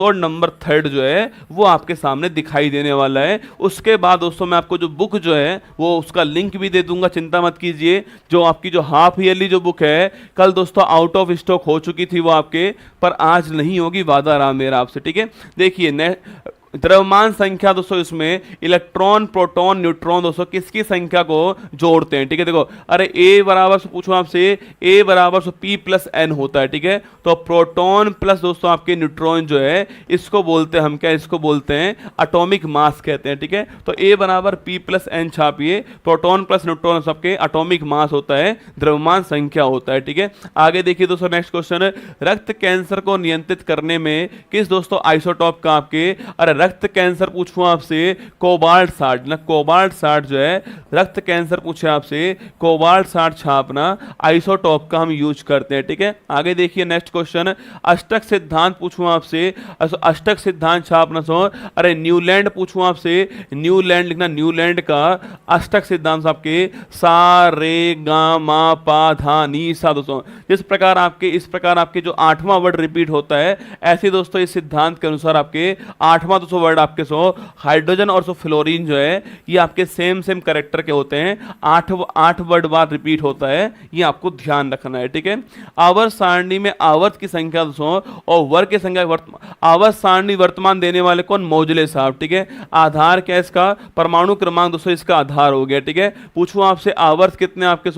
और number third जो है वो आपके सामने दिखाई देने वाला है। उसके बाद दोस्तों मैं आपको जो बुक जो है वो उसका लिंक भी दे दूंगा, चिंता मत कीजिए। जो आपकी जो हाफ ईयरली जो बुक है कल दोस्तों आउट ऑफ स्टॉक हो चुकी थी वो आपके, पर आज नहीं होगी, वादा रहा मेरा आपसे, ठीक है। देखिए द्रव्यमान संख्या दोस्तों, इसमें इलेक्ट्रॉन प्रोटॉन न्यूट्रॉन दोस्तों किसकी संख्या को जोड़ते हैं, ठीक है। देखो अरे ए बराबर से पूछो आपसे, ए बराबर से पी प्लस एन होता है, ठीक है। तो प्रोटॉन प्लस दोस्तों आपके न्यूट्रॉन जो है इसको बोलते हैं हम क्या, इसको बोलते हैं एटॉमिक मास कहते हैं, ठीक है। तो ए बराबर पी प्लस एन छापिए, प्रोटॉन प्लस न्यूट्रॉन सबके एटॉमिक मास होता है, द्रव्यमान संख्या होता है, ठीक है। आगे देखिए दोस्तों नेक्स्ट क्वेश्चन, रक्त कैंसर को नियंत्रित करने में किस दोस्तों आइसोटॉप का आपके, अरे रक्त कैंसर पूछूं आपसे कोबाल्ट 60 ना, कोबाल्ट 60 जो है रक्त कैंसर पूछे आपसे, कोबाल्ट 60 छापना आइसोटॉप का हम यूज करते हैं, ठीक है। आगे देखिए नेक्स्ट क्वेश्चन, अष्टक सिद्धांत पूछूं आपसे, अष्टक सिद्धांत छापना सो, अरे न्यूलैंड पूछूं आपसे, न्यूलैंड लिखना, न्यूलैंड का अष्टक सिद्धांत आपके सा रे गा मा पा धा नी सा दोस्तों। इस प्रकार आपके जो आठवां वर्ड रिपीट होता है, ऐसे दोस्तों इस सिद्धांत के अनुसार आपके आठवां दोस्तों वर्ड आपके हाइड्रोजन और फ्लोरीन जो है ये आपके सेम कैरेक्टर के होते हैं, आठ वर्ड बाद रिपीट होता है, ये आपको ध्यान रखना है, ठीक है। आवर्त सारणी में आवर्त की संख्या दोस्तों और वर्ग की संख्या, आवर्त सारणी वर्तमान देने वाले कौन, मौजले साहब, ठीक है। आधार क्या इसका, परमाणु क्रमांक दोस्तों इसका आधार हो गया, ठीक है। पूछूं आपसे आवर्त कितने आपके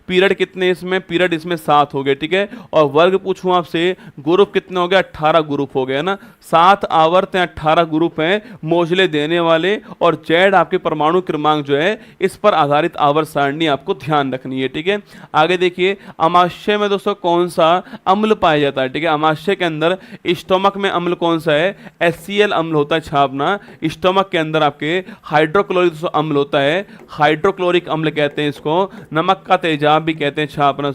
पीरियड कितने, इसमें पीरियड इसमें 7 हो गए, ठीक है। और वर्ग पूछूं आपसे ग्रुप कितने हो गया, 18 ग्रुप हो गया ना, 7 आवर्त हैं 18 ग्रुप हैं मौजले देने वाले, और जेड आपके परमाणु क्रमांक जो है इस पर आधारित आवर्त सारणी आपको ध्यान रखनी है, ठीक है। आगे देखिए अमाशय में दोस्तों कौन सा अम्ल पाया जाता है, ठीक है। अमाशय के अंदर स्टोमक में अम्ल कौन सा है, HCl अम्ल होता है छापना। स्टोमक के अंदर आपके हाइड्रोक्लोरिक अम्ल होता है, हाइड्रोक्लोरिक अम्ल कहते हैं इसको, नमक का तेजाब भी कहते हैं छापना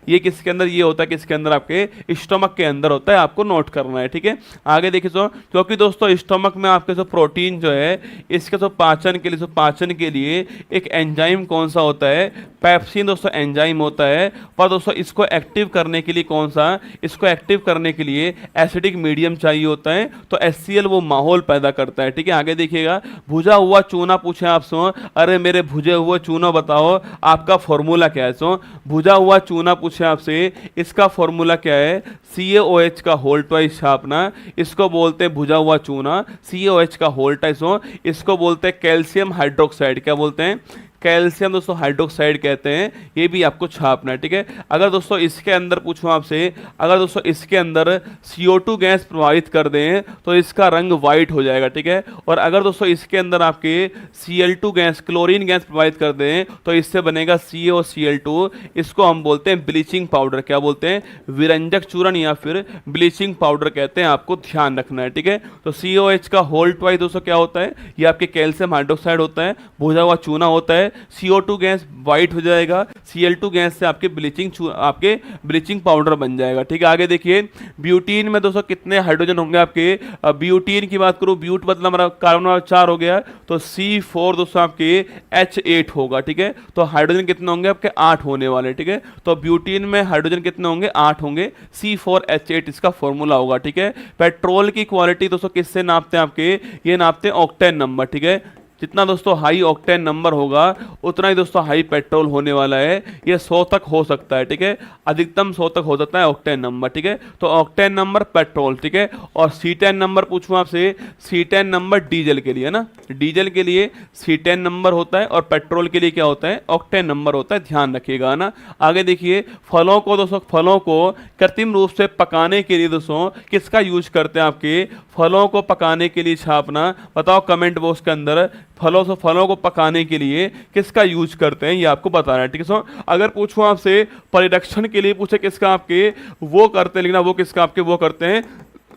ये किसके अंदर, ये होता है किसके अंदर, आपके स्टोमक के अंदर होता है, आपको नोट करना है, ठीक है। आगे देखिए क्योंकि दोस्तों स्टोमक में आपके प्रोटीन जो है इसके पाचन के लिए एक एंजाइम कौन सा होता है, पेप्सिन दोस्तों एंजाइम होता है। पर दोस्तों इसको एक्टिव करने के लिए कौन सा, इसको एक्टिव करने के लिए एसिडिक मीडियम चाहिए होता है, तो HCl वो माहौल पैदा करता है, ठीक है। आगे देखिएगा भुजा हुआ चूना पूछे आपसे, अरे मेरे भुजे हुए चूना बताओ आपका फॉर्मूला क्या है। भुजा हुआ चूना पूछे आपसे, इसका फॉर्मूला क्या है, CaOH का होल ट्वाइस छापना, इसको बोलते हैं भुजा हुआ चूना, CaOH का होल ट्वाइस, इसको बोलते हैं कैल्शियम हाइड्रोक्साइड, क्या बोलते हैं, कैल्शियम दोस्तों हाइड्रोक्साइड कहते हैं, ये भी आपको छापना है, ठीक है। अगर दोस्तों इसके अंदर पूछूं आपसे, अगर दोस्तों इसके अंदर CO2 गैस प्रवाहित कर दें तो इसका रंग व्हाइट हो जाएगा, ठीक है। और अगर दोस्तों इसके अंदर आपके Cl2 गैस, क्लोरीन गैस प्रवाहित कर दें तो इससे बनेगा CaCl2, इसको हम बोलते हैं ब्लीचिंग पाउडर, क्या बोलते हैं, विरंजक चूर्ण या फिर ब्लीचिंग पाउडर कहते हैं, आपको ध्यान रखना है, ठीक है। तो CaOH का होल ट्वाइस दोस्तों क्या होता है, ये आपके कैल्शियम हाइड्रोक्साइड होता है, भुजा हुआ चूना होता है, CO2 गैस व्हाइट हो जाएगा, Cl2 गैस से आपके ब्लीचिंग पाउडर बन जाएगा, ठीक है। आगे देखिए ब्यूटीन में दोस्तों कितने हाइड्रोजन होंगे आपके, ब्यूटीन की बात करूं, ब्यूट मतलब हमारा कार्बन नंबर 4 हो गया, तो C4 दोस्तों आपके H8 होगा, ठीक है। तो हाइड्रोजन कितने होंगे आपके 8 होने वाले, ठीक है। तो ब्यूटीन में हाइड्रोजन कितने होंगे 8 होंगे, C4H8 इसका फॉर्मूला होगा, ठीक है। पेट्रोल की क्वालिटी दोस्तों किससे नापते हैं आपके, ये नापते हैं ऑक्टेन नंबर, ठीक है। जितना दोस्तों हाई ऑक्टेन नंबर होगा उतना ही दोस्तों हाई पेट्रोल होने वाला है, ये 100 तक हो सकता है, ठीक है। अधिकतम 100 तक हो सकता है ऑक्टेन नंबर, ठीक है। तो ऑक्टेन नंबर पेट्रोल, ठीक है। और C10 नंबर पूछूं आपसे, C10 नंबर डीजल के लिए ना, डीजल के लिए C10 नंबर होता है और पेट्रोल के लिए क्या होता है, ऑक्टेन नंबर होता है, ध्यान रखिएगा ना। आगे देखिए फलों को दोस्तों, फलों को कृत्रिम रूप से पकाने के लिए दोस्तों किसका यूज करते हैं, आपके फलों को पकाने के लिए छापना, बताओ कमेंट बॉक्स के अंदर, फलों को पकाने के लिए किसका यूज करते हैं, ये आपको बताना है, ठीक है। अगर पूछूं आपसे परिरक्षण के लिए पूछे किसका आपके वो करते हैं, लिखना वो किसका आपके वो करते हैं,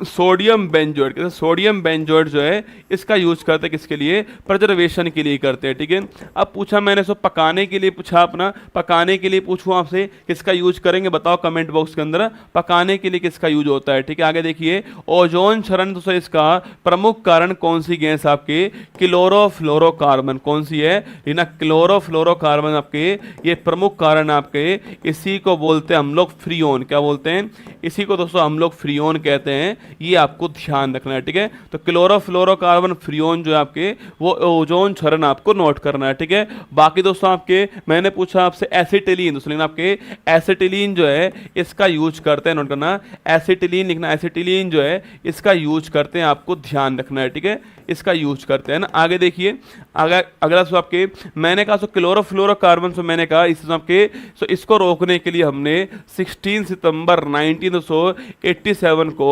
सोडियम बेंजोएट, सोडियम बेंजोएट जो है इसका यूज करते हैं किसके लिए, प्रिजर्वेशन के लिए करते हैं, ठीक है। अब पूछा मैंने पकाने के लिए पूछा, अपना पकाने के लिए पूछूं आपसे किसका यूज करेंगे, बताओ कमेंट बॉक्स के अंदर पकाने के लिए किसका यूज होता है, ठीक है। आगे देखिए ओजोन क्षरण दोस्तों इसका प्रमुख कारण कौन सी गैस आपके, क्लोरोफ्लोरोकार्बन, कौन सी है ना, क्लोरोफ्लोरोकार्बन आपके ये प्रमुख कारण आपके, इसी को बोलते हैं हम लोग फ्रियोन, क्या बोलते हैं, इसी को दोस्तों हम लोग फ्रियोन कहते हैं, ये आपको ध्यान रखना है, ठीक है। तो क्लोरोफ्लोरोकार्बन फ्रियोन जो है आपके वो ओजोन क्षरण आपको नोट करना है, ठीक है। बाकी दोस्तों आपके मैंने पूछा आपसे एसिटिलीन, दोस्तों लेकिन आपके एसिटिलीन जो है इसका यूज करते हैं, नोट करना एसिटिलीन लिखना, एसिटिलीन जो है इसका यूज करते हैं, आपको ध्यान रखना है, ठीक है, इसका यूज करते हैं ना। आगे देखिए अगला सो आपके मैंने कहा सो क्लोरोफ्लोरोकार्बन, सो मैंने कहा इस आपके सो इसको रोकने के लिए हमने 16 सितंबर 1987 को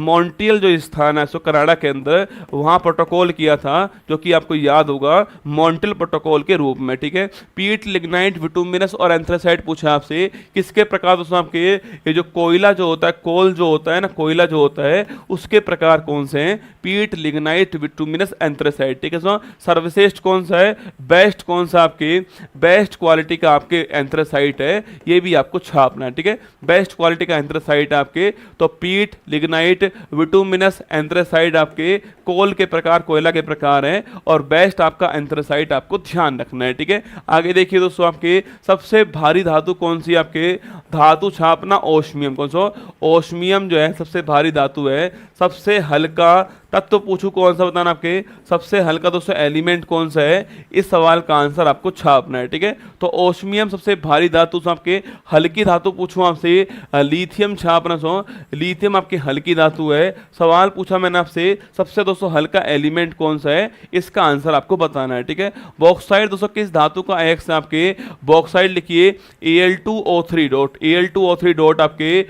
मॉन्ट्रियल जो स्थान है सो कनाडा के अंदर वहां प्रोटोकॉल किया था, जो कि आपको याद होगा मॉन्ट्रियल प्रोटोकॉल के रूप में, ठीक है। पीट, लिग्नाइट, विटुमिनस और एंथ्रासाइट पूछा आपसे किसके प्रकार, दोस्तों आपके ये जो कोयला जो होता है, कोल जो होता है ना, कोयला जो होता है उसके प्रकार कौन से हैं, पीट, लिग्नाइट, विटुमिनस, एंथ्रासाइट, ठीक है। सर्वश्रेष्ठ कौन सा है, बेस्ट कौन सा आपके बेस्ट क्वालिटी का आपके एंथ्रासाइट है, ये भी आपको छापना है, ठीक है। बेस्ट क्वालिटी का एंथ्रासाइट आपके तो पीट, लिग्नाइट, विटुमिनस, एंथ्रासाइट आपके कोल के प्रकार, कोयला के प्रकार हैं, और बेस्ट आपका एंथ्रासाइट आपको ध्यान रखना है, ठीक है। आगे देखिए दोस्तों आपके सबसे भारी धातु कौन सी, आपके धातु छापना ओस्मियम, कौन सा ओस्मियम जो है सबसे भारी धातु है। सबसे हल्का तत्व पूछू कौन सा बताना, आपके सबसे हल्का दोस्तों एलिमेंट कौन सा है, इस सवाल का आंसर आपको छापना है, ठीक है। तो ओस्मियम सबसे भारी धातु, आपके हल्की धातु पूछूं आपसे लिथियम छापना, सो लिथियम आपकी हल्की धातु है। सवाल पूछा मैंने आपसे सबसे दोस्तों हल्का एलिमेंट कौन सा है, इसका आंसर आपको बताना है, ठीक है। बॉक्साइड दोस्तों किस धातु का एक्स है, आपके बॉक्साइड लिखिए Al2O3 डॉट, Al2O3 डॉट आपके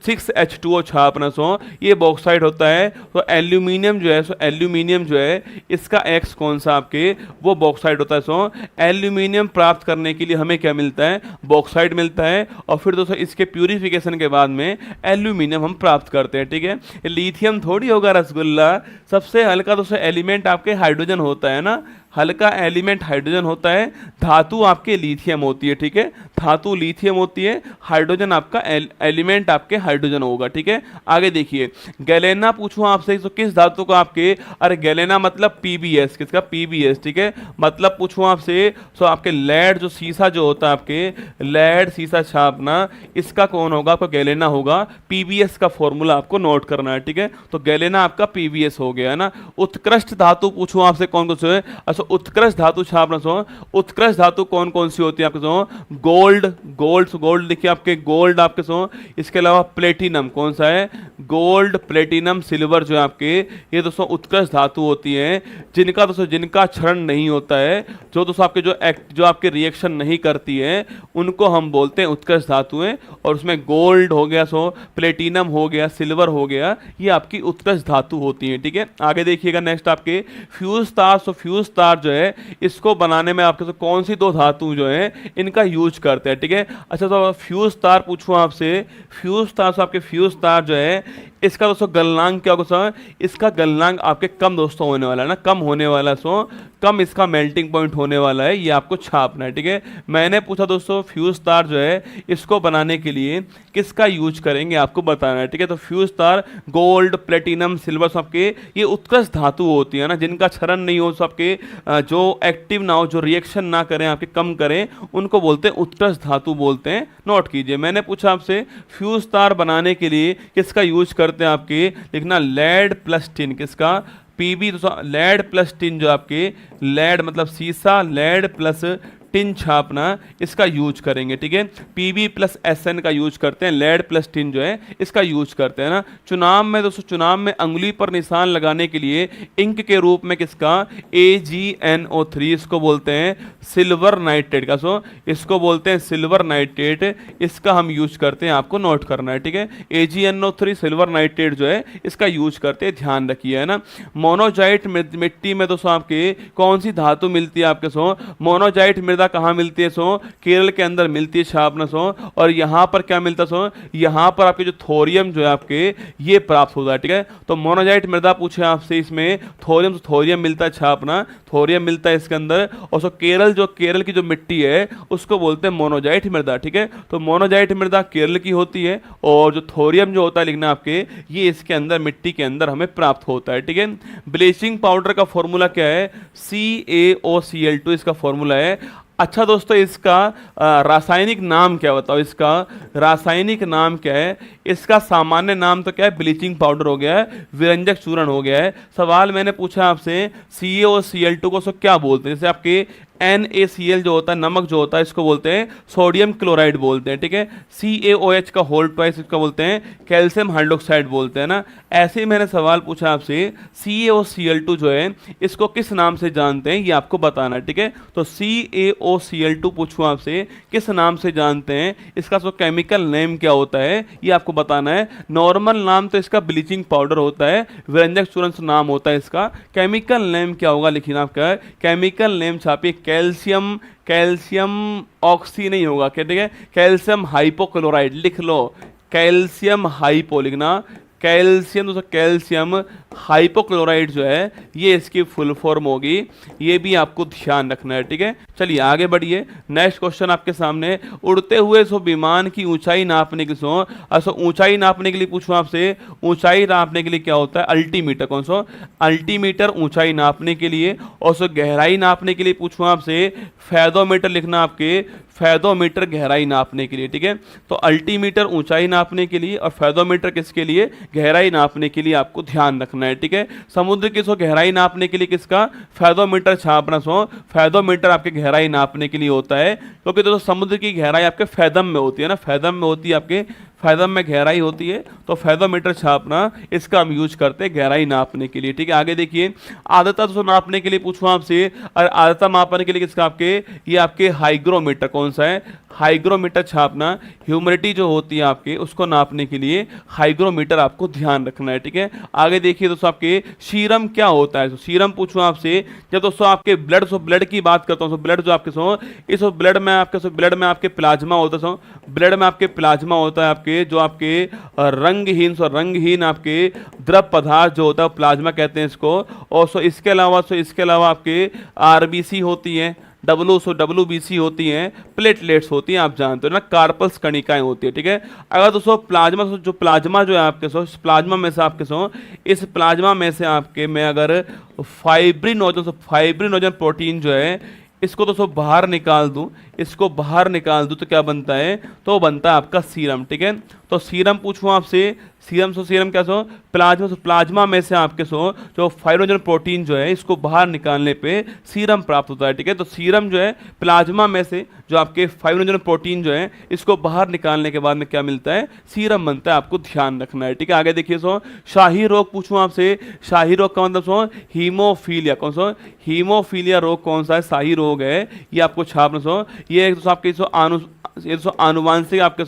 6H2O छापना, सो ये बॉक्साइड होता है। तो एल्यूमिनियम जो है सो एल्यूमिनियम जो है इसका एक्स कौन सा आपके वो बॉक्साइड होता है। सो एल्यूमिनियम प्राप्त करने के लिए हमें क्या मिलता है, बॉक्साइड मिलता है, और फिर दोस्तों इसके प्यूरिफिकेशन के बाद में एल्यूमिनियम हम प्राप्त करते हैं, ठीक है। लिथियम थोड़ी होगा रसगुल्ला, सबसे हल्का दोस्तों एलिमेंट आपके हाइड्रोजन होता है ना, हल्का एलिमेंट हाइड्रोजन होता है, धातु आपके लिथियम होती है, ठीक है। धातु लिथियम होती है, हाइड्रोजन आपका एलिमेंट आपके हाइड्रोजन होगा, ठीक है। आगे देखिए गैलेना पूछूं आपसे तो किस धातु का, आपके अरे गैलेना मतलब पीबीएस, किसका पीबीएस, ठीक है। मतलब पूछूं आपसे तो आपके लेड जो सीसा जो होता है, आपके लेड सीसा छापना, इसका कौन होगा, आपका गैलेना होगा। पीबीएस का फॉर्मूला आपको नोट करना है, ठीक है। तो गैलेना आपका पीबीएस हो गया है ना। उत्कृष्ट धातु पूछूं आपसे कौन कौन से, अच्छा उत्कृष्ट धातु छापना, सो उत्कृष्ट धातु कौन कौन सी होती है आपके, सो गोल्ड, गोल्ड देखिए आपके गोल्ड आपके, सो इसके अलावा प्लेटिनम कौन सा है, गोल्ड, प्लेटिनम, सिल्वर जो है आपके ये दोस्तों उत्कृष्ट धातु होती है, जिनका दोस्तों जिनका क्षरण नहीं होता है, जो दोस्तों आपके जो आपके रिएक्शन नहीं करती है, उनको हम बोलते हैं उत्कृष्ट धातुएं। और उसमें गोल्ड हो गया, सो प्लेटिनम हो गया, सिल्वर हो गया, ये आपकी उत्कृष्ट धातु होती है, ठीक है। आगे देखिएगा नेक्स्ट आपके फ्यूज तार, सो फ्यूज तार जो है इसको बनाने में आपके कौन सी दो धातु जो है इनका यूज करते हैं, ठीक है। अच्छा तो फ्यूज तार पूछूं आपसे, फ्यूज तार से आपके फ्यूज तार जो है इसका दोस्तों गलनांक क्या होगा, इसका गलनांक आपके कम दोस्तों होने वाला है ना, कम होने वाला, सो कम इसका मेल्टिंग पॉइंट होने वाला है, ये आपको छापना है, ठीक है। मैंने पूछा दोस्तों फ्यूज तार जो है इसको बनाने के लिए किसका यूज करेंगे, आपको बताना है, ठीक है। तो फ्यूज तार गोल्ड, प्लेटिनम, सिल्वर सबके ये उत्कृष्ट धातु होती है ना, जिनका क्षरण नहीं हो, सबके जो एक्टिव ना हो, जो रिएक्शन ना करें, आपके कम करें, उनको बोलते हैं उत्कृष्ट धातु बोलते हैं। नोट कीजिए मैंने पूछा आपसे फ्यूज तार बनाने के लिए किसका यूज करते हैं, आपके लिखना लेड प्लस टिन, किसका पीबी, लेड प्लस टिन जो आपके लेड मतलब सीसा, लेड प्लस टिन छापना, इसका यूज करेंगे, ठीक है। पीबी प्लस एसएन का यूज करते हैं, लेड प्लस टिन जो है इसका यूज करते हैं ना। चुनाव में दोस्तों चुनाव में अंगुली पर निशान लगाने के लिए इंक के रूप में किसका AgNO3 इसको बोलते हैं सिल्वर नाइट्रेट का, सो इसको बोलते हैं सिल्वर नाइट्रेट, इसका हम यूज करते हैं, आपको नोट करना है, ठीक है। AgNO3 सिल्वर नाइट्रेट जो है इसका यूज करते हैं, ध्यान रखिए है ना। मोनोजाइट मिट्टी में दोस्तों आपके कौन सी धातु मिलती है, आपके सो मोनोजाइट मृदा कहां मिलती है, सो केरल के अंदर मिलती है छापना, सो और यहां पर क्या मिलता है, सो यहां पर आपके जो थोरियम जो है आपके ये प्राप्त होता है, ठीक है। तो मोनोजाइट मृदा पूछे आपसे, इसमें थोरियम मिलता है छापना, थोरियम मिलता है इसके अंदर, और सो केरल की जो मिट्टी है उसको बोलते हैं मोनोजाइट मृदा, ठीक है। तो मोनोजाइट मृदा केरल की होती है, और जो थोरियम जो होता है लिखना आपके ये इसके अंदर मिट्टी के अंदर हमें प्राप्त होता है, ठीक है। ब्लीचिंग पाउडर का फॉर्मूला क्या है, CaOCl2 इसका फॉर्मूला है। अच्छा दोस्तों, इसका रासायनिक नाम क्या बताओ, इसका रासायनिक नाम क्या है? इसका सामान्य नाम तो क्या है, ब्लीचिंग पाउडर हो गया है, विरंजक चूर्ण हो गया है। सवाल मैंने पूछा आपसे CaOCl2 को सब क्या बोलते हैं? जैसे आपके NaCl जो होता है, नमक जो होता है, इसको बोलते हैं सोडियम क्लोराइड बोलते हैं, ठीक है। CaOH का होल ट्वाइस इसका बोलते हैं कैल्शियम हाइड्रोक्साइड बोलते हैं ना। ऐसे ही मैंने सवाल पूछा आपसे CaOCl2 जो है इसको किस नाम से जानते हैं, ये आपको बताना है, ठीक है। तो CaOCl2 पूछूं आपसे किस नाम से जानते हैं, इसका जो केमिकल नेम क्या होता है ये आपको बताना है। नॉर्मल नाम तो इसका ब्लीचिंग पाउडर होता है, विरंजक चूर्ण नाम होता है इसका। केमिकल नेम क्या होगा लिखना आपका, केमिकल नेम छापिए कैल्शियम, कैल्शियम ऑक्सी नहीं होगा क्या, ठीक है, कैल्शियम हाइपोक्लोराइड लिख लो, कैल्शियम हाइपो लिखना, कैल्शियम दोस्तों, कैल्शियम हाइपोक्लोराइड जो है ये इसकी फुल फॉर्म होगी, ये भी आपको ध्यान रखना है, ठीक है। चलिए आगे बढ़िए, नेक्स्ट क्वेश्चन आपके सामने। उड़ते हुए सो विमान की ऊंचाई नापने की ऊंचाई नापने के लिए पूछूं आपसे, ऊंचाई नापने के लिए क्या होता है, अल्टीमीटर। कौन सा अल्टीमीटर ऊंचाई नापने के लिए। और सो गहराई नापने के लिए पूछूं आपसे, फैदोमीटर लिखना आपके, फैदोमीटर गहराई नापने के लिए, ठीक है। तो अल्टीमीटर ऊंचाई नापने के लिए और फैदोमीटर किसके लिए, गहराई नापने के लिए आपको ध्यान रखना है, ठीक है। समुद्र की सो गहराई नापने के लिए किसका, फैदोमीटर छापना। सो फैदोमीटर आपके गहराई नापने के लिए होता है, क्योंकि दोस्तों समुद्र की गहराई आपके फैदम में होती है ना, फैदम में होती है, आपके फैदम में गहराई होती है, तो फैदोमीटर छापना इसका हम यूज करते हैं गहराई नापने के लिए, ठीक है। आगे देखिए, आर्द्रता तो नापने के लिए पूछूं आपसे, और आर्द्रता मापने के लिए किसका, आपके ये आपके हाइग्रोमीटर। कौन सा है, हाइग्रोमीटर छापना। ह्यूमिडिटी जो होती है आपके उसको नापने के लिए हाइग्रोमीटर आपको ध्यान रखना है, ठीक है। आगे देखिए दोस्तों, आपके सीरम क्या होता है, तो सीरम पूछूं आपसे, जब दोस्तों आपके ब्लड, सो ब्लड की बात करता हूँ, ब्लड जो आपके सो इस ब्लड में आपके ब्लड में आपके प्लाज्मा होता है, सो ब्लड में आपके प्लाज्मा होता है, आपके जो आपके रंगहीन आपके द्रव पदार्थ जो होता है प्लाज्मा कहते हैं इसको। और सो इसके अलावा आपके RBC होती है, WBC होती हैं, प्लेटलेट्स होती हैं, आप जानते हो ना, कार्पल्स कणिकाएं होती है, ठीक है। अगर दोस्तों प्लाज्मा जो है आपके प्लाज्मा में से आपके इस प्लाज्मा में से आपके मैं अगर फाइब्रिनोजन प्रोटीन जो है इसको दोस्तों बाहर निकाल दूं, तो क्या बनता है, तो बनता है आपका सीरम, ठीक है। तो सीरम पूछूं आपसे, सीरम क्या प्लाज्मा में से आपके जो फाइब्रिनोजन प्रोटीन जो है इसको बाहर निकालने पे सीरम प्राप्त होता है, ठीक है। तो सीरम जो है प्लाज्मा में से जो आपके फाइब्रिनोजन प्रोटीन जो है इसको बाहर निकालने के बाद में क्या मिलता है, सीरम बनता है, आपको ध्यान रखना है, ठीक है। आगे देखिए, शाही रोग पूछूं आपसे, शाही रोग का मतलब हीमोफीलिया। कौन सा, हीमोफीलिया रोग कौन सा है, शाही रोग है, ये आपको छापना। ये आपके आनुवांशिक आपके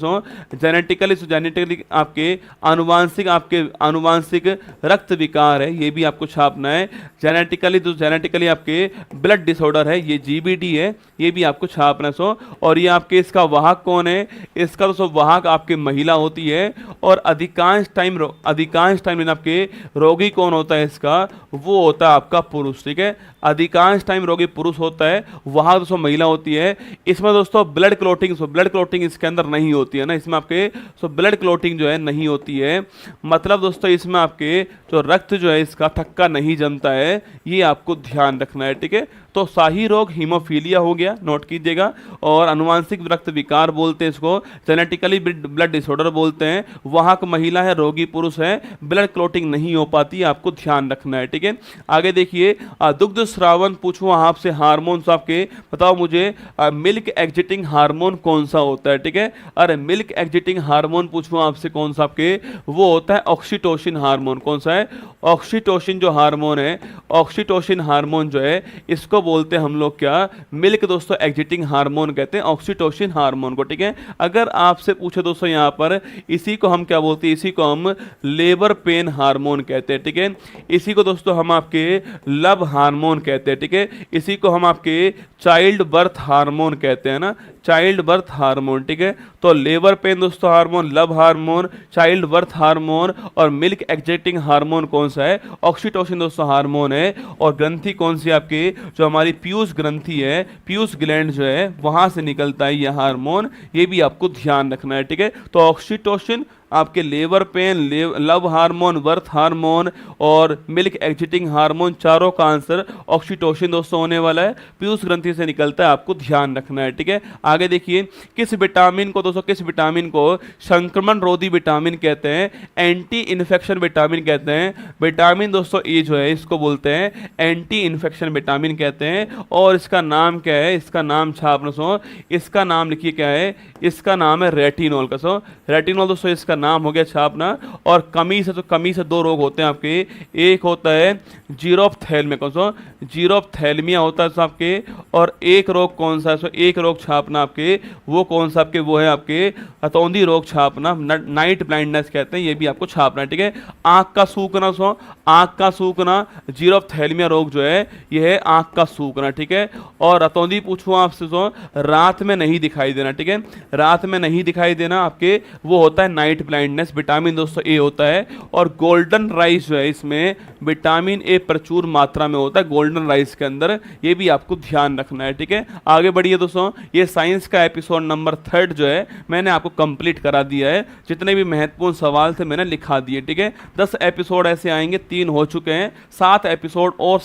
जेनेटिकली आपके आनुवांशिक रक्त विकार है, ये भी आपको छापना है। जेनेटिकली आपके ब्लड डिसऑर्डर है, ये GBD है, ये भी आपको छापना है। और ये आपके इसका वाहक कौन है, इसका दोस्तों वाहक आपके महिला होती है। और अधिकांश टाइम आपके रोगी कौन होता है इसका, वो होता है आपका पुरुष, ठीक है। अधिकांश टाइम रोगी पुरुष होता है, वहां दोस्तों महिला होती है। इसमें दोस्तों ब्लड क्लोटिंग इसके अंदर नहीं होती है ना, इसमें आपके ब्लड क्लोटिंग जो है नहीं होती है, मतलब दोस्तों इसमें आपके जो रक्त जो है इसका थक्का नहीं जमता है, ये आपको ध्यान रखना है, ठीक है। तो शाही रोग हीमोफीलिया हो गया, नोट कीजिएगा। और अनुवांशिक रक्त विकार बोलते हैं इसको, जेनेटिकली ब्लड डिसऑर्डर बोलते हैं, वाहक महिला है, रोगी पुरुष है, ब्लड क्लोटिंग नहीं हो पाती, आपको ध्यान रखना है, ठीक है। आगे देखिए, दुग्ध श्रावण पूछूं आपसे, हार्मोन्स आपके बताओ मुझे, मिल्क एग्जिटिंग हार्मोन कौन सा होता है, ठीक है। अरे मिल्क एग्जिटिंग हार्मोन पूछूं आपसे कौन सा, आपके वो होता है ऑक्सीटोसिन हार्मोन। कौन सा है, ऑक्सीटोसिन जो हार्मोन है, ऑक्सीटोसिन हार्मोन जो है इसको बोलते हैं हम लोग क्या, मिल्क दोस्तों एग्जिटिंग हार्मोन कहते हैं ऑक्सीटोसिन हार्मोन को, ठीक है। अगर आपसे पूछे दोस्तों यहाँ पर, इसी को हम क्या बोलते हैं, इसी को हम लेबर पेन हार्मोन कहते हैं, ठीक है। इसी को दोस्तों हम आपके लव हार्मोन कहते हैं, ठीक है। इसी को हम आपके चाइल्ड बर्थ हार्मोन कहते हैं ना, चाइल्ड बर्थ हार्मोन, ठीक है। तो लेबर पेन दोस्तों hormone, love hormone, child birth hormone और मिल्क एग्जिटिंग हार्मोन कौन सा है, ऑक्सीटोसिन दोस्तों हार्मोन है। और ग्रंथि कौन सी आपकी, जो हमारी पीयूष ग्रंथि है, पीयूष ग्लैंड जो है वहां से निकलता है यह हार्मोन, ये भी आपको ध्यान रखना है, ठीक है। तो ऑक्सीटोसिन आपके labour pain, love hormone, birth hormone और मिल्क एग्जिटिंग हार्मोन, चारों का आंसर ऑक्सीटोसिन दोस्तों होने वाला है। पीयूष ग्रंथि से निकलता है, आपको ध्यान रखना है, ठीक है। आगे देखिए, किस विटामिन को दोस्तों, किस विटामिन को संक्रमण रोधी विटामिन कहते हैं, एंटी इन्फेक्शन विटामिन कहते हैं। विटामिन दोस्तों ए जो है इसको बोलते हैं एंटी इन्फेक्शन विटामिन कहते हैं। और इसका नाम क्या है, इसका नाम छापना सो, इसका नाम लिखिए क्या है, इसका नाम है रेटिनॉल का। सो रेटिनॉल दोस्तों इसका नाम हो गया छापना। और कमी से, तो कमी से दो रोग होते हैं आपके, एक होता है जीरोप्थेलमिया, कौन सा, जीरोप्थेलमिया होता है आपके। और एक रोग कौन सा है, सो एक रोग छापना आपके, वो कौन सा आपके, वो है आपके अतौंधी रोग छापना, नाइट ब्लाइंडनेस कहते हैं, ये भी आपको छापना है, ठीक है। आंख का सूखना, सो आंख का सूखना, जीरोप्थेलमिया रोग जो है ये है आंख का सूखना, ठीक है। और अतौंधी पूछूं आपसे, सो रात में नहीं दिखाई देना, ठीक है, रात में नहीं दिखाई देना आपके, वो होता है नाइट ब्लाइंडनेस, विटामिन दोस्तों ए होता है। और गोल्डन राइस जो है इसमें विटामिन ए प्रचुर मात्रा में होता है गोल्डन राइस के अंदर, ये भी आपको ध्यान रखना है, ठीक है। आगे बढ़िए दोस्तों, ये साइंस का एपिसोड नंबर 3 जो है मैंने आपको कंप्लीट करा दिया है, जितने भी महत्वपूर्ण सवाल थे मैंने लिखा दिए, ठीक है। 10 एपिसोड ऐसे आएंगे, 3 हो चुके हैं, 7 एपिसोड और